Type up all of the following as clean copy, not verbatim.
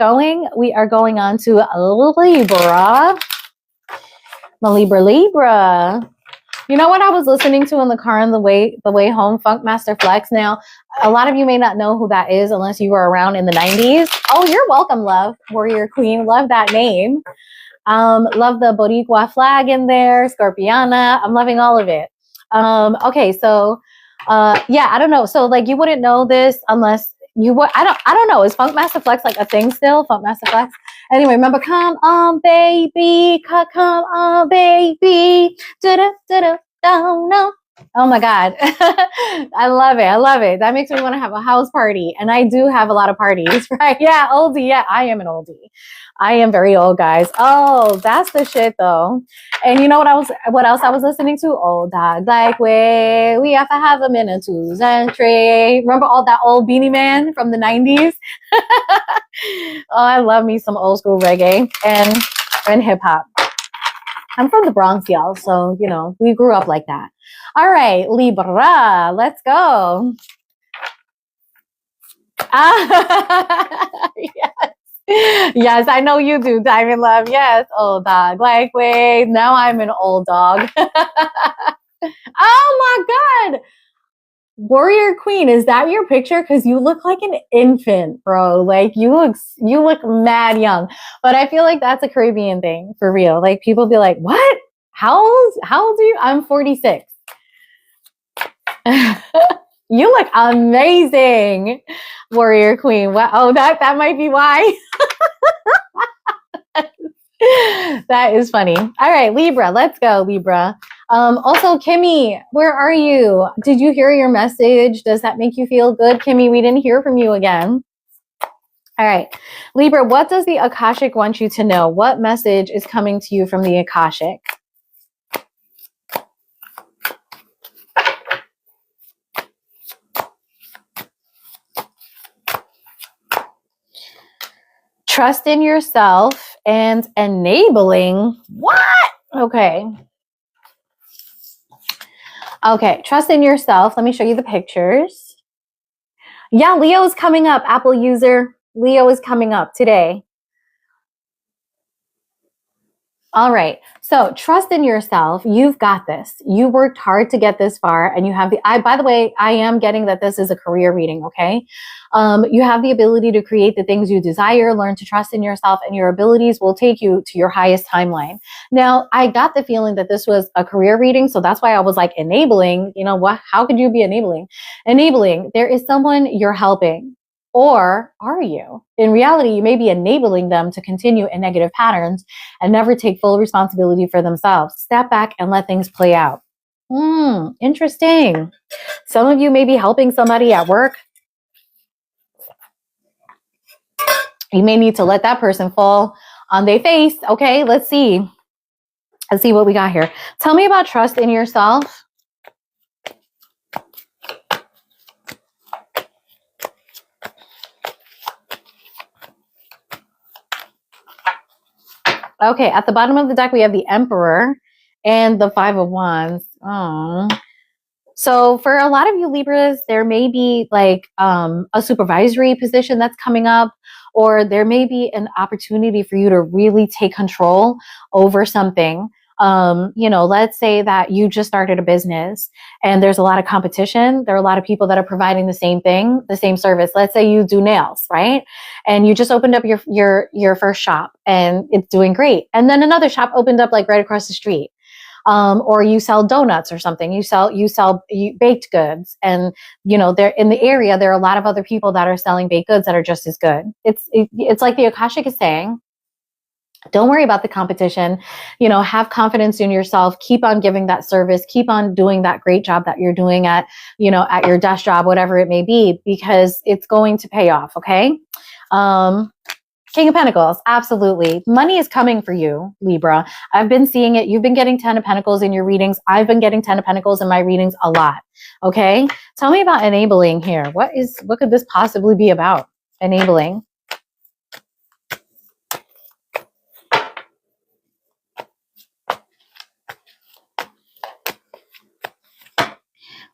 going. We are going on to Libra. Libra. You know what I was listening to in the car on the way home? Funkmaster Flex. Now, a lot of you may not know who that is unless you were around in the 90s. Oh, you're welcome, love. Warrior Queen. Love that name. Love the Boricua flag in there. Scorpiana. I'm loving all of it. Okay, so yeah, I don't know. So like you wouldn't know this unless you would. I don't know. Is Funkmaster Flex like a thing still? Funkmaster Flex. Anyway, remember, come on, baby, come on, baby. Da-da-da-da. Oh no. Oh my God. I love it. I love it. That makes me want to have a house party. And I do have a lot of parties, right? Yeah, oldie. Yeah, I am an oldie. I am very old, guys. Oh, that's the shit though. And you know what else I was listening to? Old dog like way. We have to have a minute to entry. Remember all that old Beanie Man from the 90s? Oh, I love me some old school reggae and hip hop. I'm from the Bronx, y'all. So, you know, we grew up like that. All right, Libra, let's go. Yes. Yes, I know you do, Diamond Love. Yes, old dog. Like, wait, now I'm an old dog. Oh my God. Warrior Queen, is that your picture? Because you look like an infant, bro. Like you look mad young. But I feel like that's a Caribbean thing for real. Like people be like, what? How old are you? I'm 46. You look amazing, Warrior Queen. Wow. Oh, that might be why. That is funny. All right, Libra, let's go, Libra. Also, Kimmy, where are you? Did you hear your message? Does that make you feel good, Kimmy? We didn't hear from you again. All right, Libra, what does the Akashic want you to know? What message is coming to you from the Akashic? Trust in yourself and enabling. What? Okay. Okay, trust in yourself. Let me show you the pictures. Yeah, Leo is coming up, Apple user. Leo is coming up today. All right. So trust in yourself. You've got this. You worked hard to get this far and you have by the way, I am getting that this is a career reading. Okay. You have the ability to create the things you desire, learn to trust in yourself, and your abilities will take you to your highest timeline. Now, I got the feeling that this was a career reading. So that's why I was like enabling, you know what? How could you be enabling? Enabling. There is someone you're helping. Or are you? In reality, you may be enabling them to continue in negative patterns and never take full responsibility for themselves. Step back and let things play out. Interesting. Some of you may be helping somebody at work. You may need to let that person fall on their face. Okay, let's see. Let's see what we got here. Tell me about trust in yourself. Okay, at the bottom of the deck, we have the Emperor and the Five of Wands. Oh. So for a lot of you Libras, there may be like a supervisory position that's coming up, or there may be an opportunity for you to really take control over something. You know, let's say that you just started a business and there's a lot of competition. There are a lot of people that are providing the same thing, the same service. Let's say you do nails, right? And you just opened up your first shop and it's doing great. And then another shop opened up like right across the street. Or you sell donuts or something. You sell baked goods, and you know there in the area there are a lot of other people that are selling baked goods that are just as good. It's like the Akashic is saying, don't worry about the competition. You know, have confidence in yourself. Keep on giving that service. Keep on doing that great job that you're doing at your desk job, whatever it may be, because it's going to pay off. Okay. King of Pentacles, absolutely. Money is coming for you, Libra. I've been seeing it. You've been getting 10 of Pentacles in your readings. I've been getting 10 of Pentacles in my readings a lot. Okay. Tell me about enabling here. What could this possibly be about? Enabling.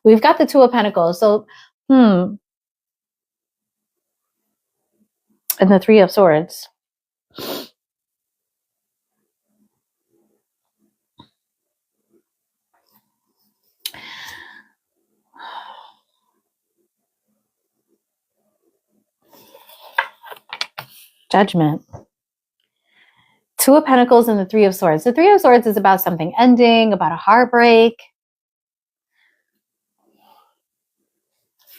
We've got the Two of Pentacles. So, And the Three of Swords. Judgment. Two of Pentacles and the Three of Swords. The Three of Swords is about something ending, about a heartbreak.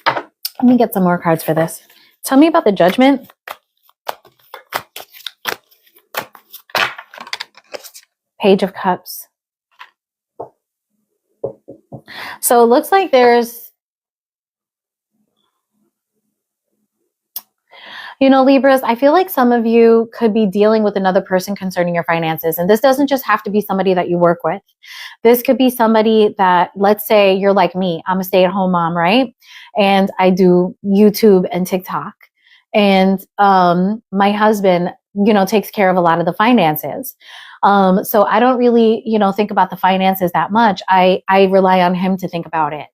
Let me get some more cards for this. Tell me about the Judgment. Page of Cups. So it looks like there's, you know, Libras, I feel like some of you could be dealing with another person concerning your finances. And this doesn't just have to be somebody that you work with. This could be somebody that, let's say you're like me, I'm a stay-at-home mom, right? And I do YouTube and TikTok. And my husband, you know, takes care of a lot of the finances. So I don't really, you know, think about the finances that much. I rely on him to think about it.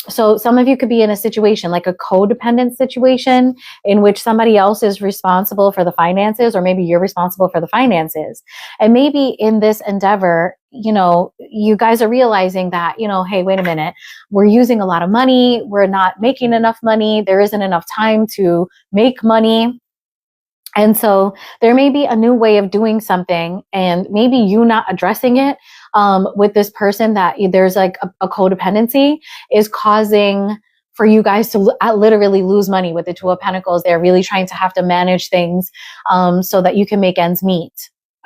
So some of you could be in a situation like a codependent situation in which somebody else is responsible for the finances, or maybe you're responsible for the finances. And maybe in this endeavor, you know, you guys are realizing that, you know, hey, wait a minute, we're using a lot of money. We're not making enough money. There isn't enough time to make money. And so there may be a new way of doing something, and maybe you not addressing it with this person, that there's like a codependency is causing for you guys to literally lose money with the Two of Pentacles. They're really trying to have to manage things so that you can make ends meet.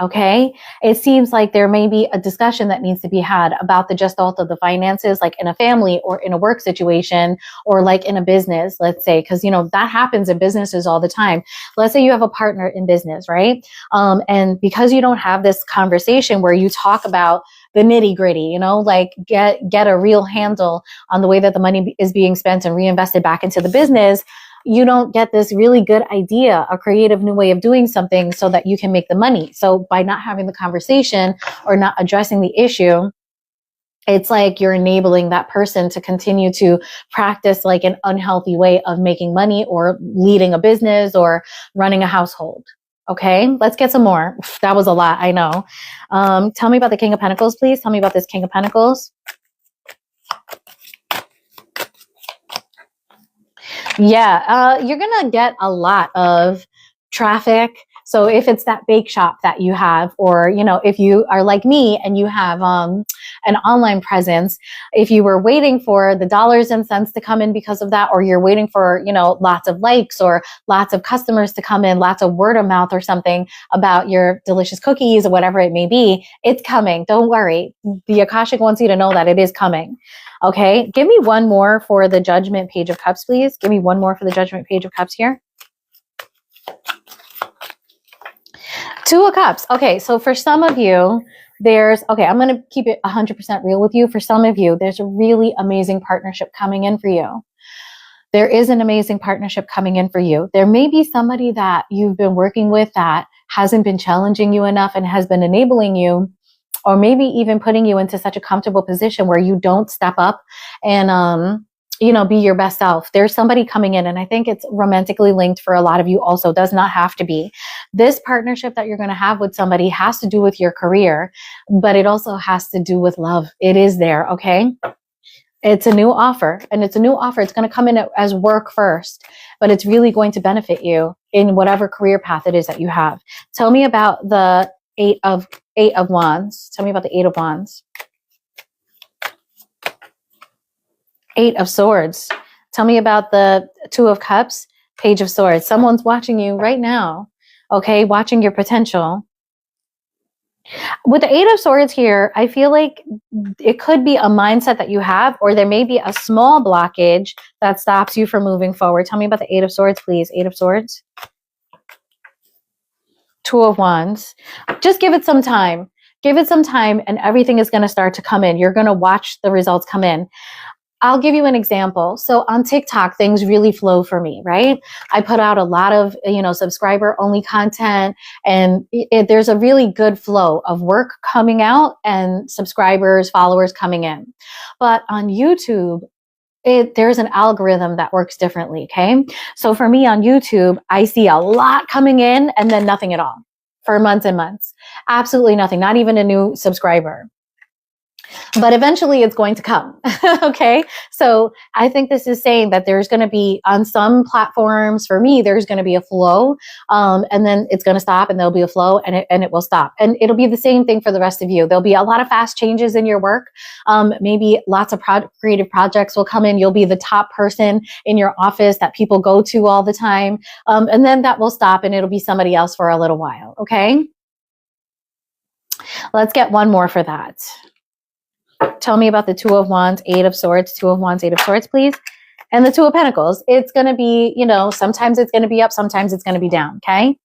Okay. It seems like there may be a discussion that needs to be had about the gestalt of the finances, like in a family or in a work situation, or like in a business, let's say, because, you know, that happens in businesses all the time. Let's say you have a partner in business, right? And because you don't have this conversation where you talk about the nitty gritty, you know, like get a real handle on the way that the money is being spent and reinvested back into the business, you don't get this really good idea, a creative new way of doing something so that you can make the money. So by not having the conversation or not addressing the issue, it's like you're enabling that person to continue to practice like an unhealthy way of making money or leading a business or running a household. Okay, let's get some more. That was a lot, I know. Tell me about the King of Pentacles, please. Tell me about this King of Pentacles. Yeah, you're going to get a lot of traffic. So if it's that bake shop that you have, or, you know, if you are like me and you have an online presence, if you were waiting for the dollars and cents to come in because of that, or you're waiting for, you know, lots of likes or lots of customers to come in, lots of word of mouth or something about your delicious cookies or whatever it may be, it's coming. Don't worry. The Akashic wants you to know that it is coming. Okay, give me one more for the Judgment Page of Cups, please. Give me one more for the Judgment Page of Cups here. Two of Cups. Okay, so for some of you, I'm going to keep it 100% real with you. For some of you, there's a really amazing partnership coming in for you. There is an amazing partnership coming in for you. There may be somebody that you've been working with that hasn't been challenging you enough and has been enabling you, or maybe even putting you into such a comfortable position where you don't step up and, you know, be your best self. There's somebody coming in, and I think it's romantically linked for a lot of you also. Does not have to be. This partnership that you're going to have with somebody has to do with your career, but it also has to do with love. It is there, okay? It's a new offer, and it's a new offer. It's going to come in as work first, but it's really going to benefit you in whatever career path it is that you have. Tell me about the Eight of Wands. Tell me about the Eight of Wands. Eight of Swords. Tell me about the Two of Cups, Page of Swords. Someone's watching you right now, okay? Watching your potential. With the Eight of Swords here, I feel like it could be a mindset that you have, or there may be a small blockage that stops you from moving forward. Tell me about the Eight of Swords, please. Eight of Swords. Two of Wands. Just give it some time. Give it some time and everything is going to start to come in. You're going to watch the results come in. I'll give you an example. So on TikTok, things really flow for me, right? I put out a lot of, you know, subscriber only content, and there's a really good flow of work coming out and subscribers, followers coming in. But on YouTube, there's an algorithm that works differently. Okay. So for me on YouTube, I see a lot coming in and then nothing at all for months and months. Absolutely nothing, not even a new subscriber. But eventually it's going to come. Okay. So I think this is saying that there's going to be on some platforms, for me, there's going to be a flow. And then it's going to stop and there'll be a flow and it will stop. And it'll be the same thing for the rest of you. There'll be a lot of fast changes in your work. Maybe lots of creative projects will come in. You'll be the top person in your office that people go to all the time. And then that will stop and it'll be somebody else for a little while. Okay. Let's get one more for that. Tell me about the Two of Wands, Eight of Swords, Two of Wands, Eight of Swords, please. And the Two of Pentacles. It's going to be, sometimes it's going to be up, sometimes it's going to be down, okay?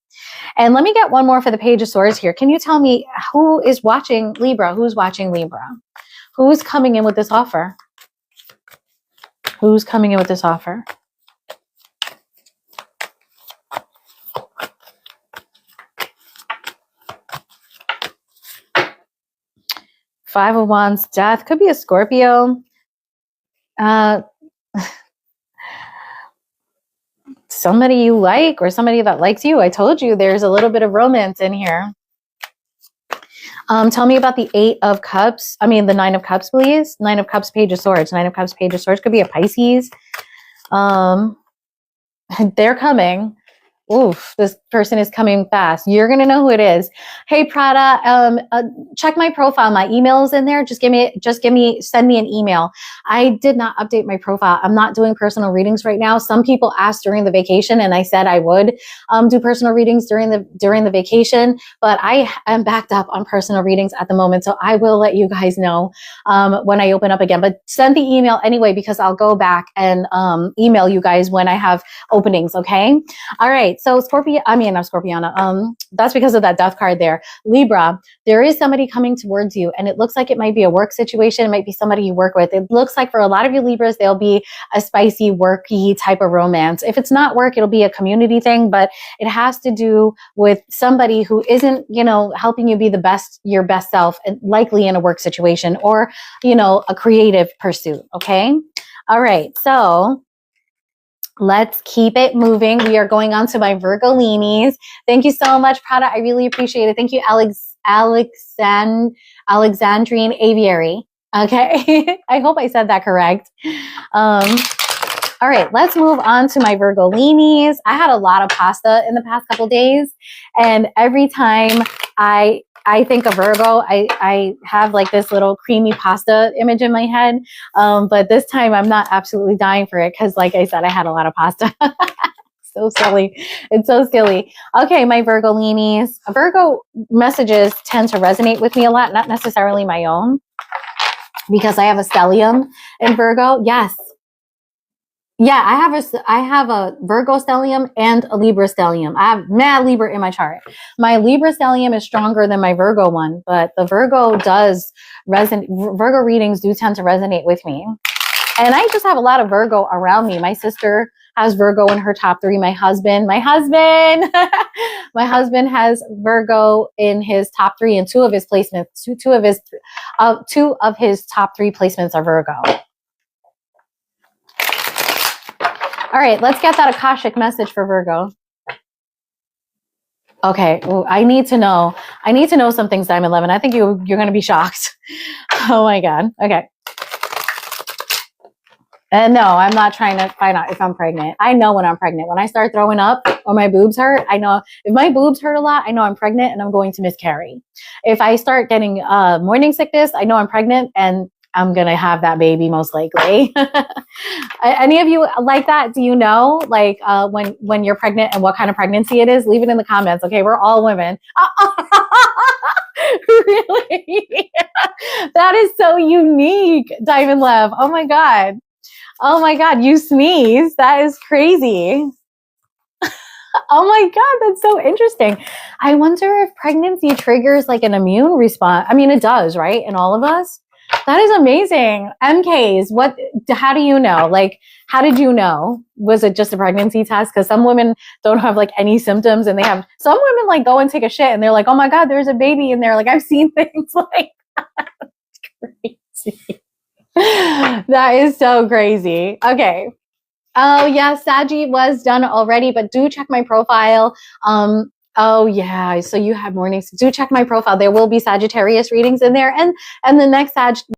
And let me get one more for the Page of Swords here. Can you tell me who is watching Libra? Who's watching Libra? Who's coming in with this offer? Who's coming in with this offer? Five of Wands, Death. Could be a Scorpio. Somebody you like or somebody that likes you. I told you there's a little bit of romance in here. Tell me about the Eight of Cups. The Nine of Cups, please. Nine of Cups, Page of Swords. Nine of Cups, Page of Swords. Could be a Pisces. They're coming. Oof, this person is coming fast. You're going to know who it is. Hey, Prada, check my profile. My email is in there. Send me an email. I did not update my profile. I'm not doing personal readings right now. Some people asked during the vacation and I said I would do personal readings during the vacation, but I am backed up on personal readings at the moment. So I will let you guys know when I open up again, but send the email anyway, because I'll go back and email you guys when I have openings. Okay. All right. So not Scorpiana. That's because of that Death card there. Libra, there is somebody coming towards you and it looks like it might be a work situation. It might be somebody you work with. It looks like for a lot of you Libras, there'll be a spicy, worky type of romance. If it's not work, it'll be a community thing, but it has to do with somebody who isn't, helping you be your best self, and likely in a work situation or, a creative pursuit. Okay. All right. So let's keep it moving. We are going on to my Virgolinis. Thank you so much, Prada. I really appreciate it. Thank you, Alexandrine Aviary. Okay. I hope I said that correct. All right, let's move on to my Virgolinis. I had a lot of pasta in the past couple days, and every time I think of Virgo, I have like this little creamy pasta image in my head. But this time I'm not absolutely dying for it because, like I said, I had a lot of pasta. So silly. It's so silly. Okay, my Virgolinis. Virgo messages tend to resonate with me a lot, not necessarily my own, because I have a stellium in Virgo. Yes. Yeah, I have a Virgo stellium and a Libra stellium. I have mad Libra in my chart. My Libra stellium is stronger than my Virgo one, but the Virgo does resonate. Virgo readings do tend to resonate with me. And I just have a lot of Virgo around me. My sister has Virgo in her top three. My husband, my husband has Virgo in his top three, and two of his top three placements are Virgo. All right, let's get that Akashic message for Virgo. Okay, well, I need to know some things, Diamond 11. I think you're going to be shocked. Oh my God. Okay. And no, I'm not trying to find out if I'm pregnant. I know when I'm pregnant. When I start throwing up or my boobs hurt, I know if my boobs hurt a lot, I know I'm pregnant and I'm going to miscarry. If I start getting morning sickness, I know I'm pregnant and I'm going to have that baby most likely. Any of you like that? Do you know, like, when you're pregnant and what kind of pregnancy it is? Leave it in the comments. Okay. We're all women. Really? That is so unique, Diamond Love. Oh my God. Oh my God. You sneeze. That is crazy. Oh my God. That's so interesting. I wonder if pregnancy triggers like an immune response. I mean, it does, right? In all of us. That is amazing. MKs, how do you know? Like, how did you know? Was it just a pregnancy test? Because some women don't have like any symptoms, and some women like go and take a shit and they're like, oh my God, there's a baby in there. Like, I've seen things like that. It's crazy. That is so crazy. Okay. Oh yeah, Saggy was done already, but do check my profile. Oh yeah, so you have mornings. Do check my profile. There will be Sagittarius readings in there, and the next Sag